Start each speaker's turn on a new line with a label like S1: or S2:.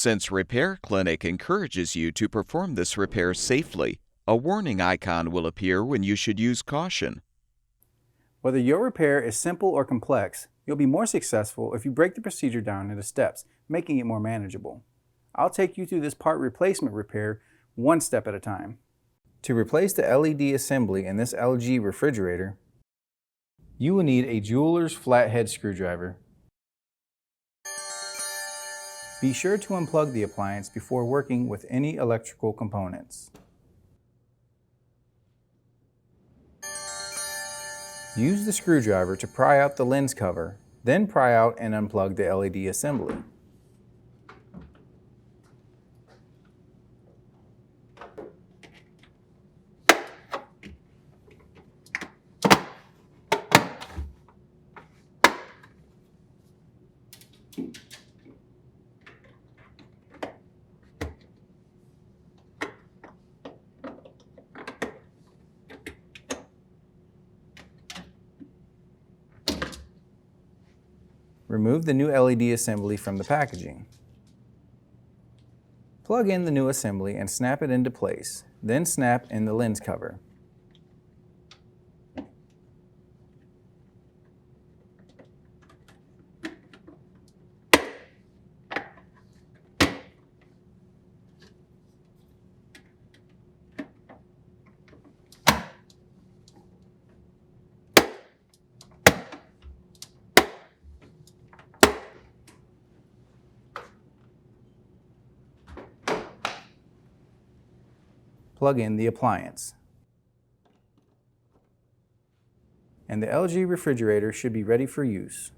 S1: Since Repair Clinic encourages you to perform this repair safely, a warning icon will appear when you should use caution.
S2: Whether your repair is simple or complex, you'll be more successful if you break the procedure down into steps, making it more manageable. I'll take you through this part replacement repair one step at a time. To replace the LED assembly in this LG refrigerator, you will need a jeweler's flathead screwdriver. Be sure to unplug the appliance before working with any electrical components. Use the screwdriver to pry out the lens cover, then pry out and unplug the LED assembly. Remove the new LED assembly from the packaging. Plug in the new assembly and snap it into place, then snap in the lens cover. Plug in the appliance. And the LG refrigerator should be ready for use.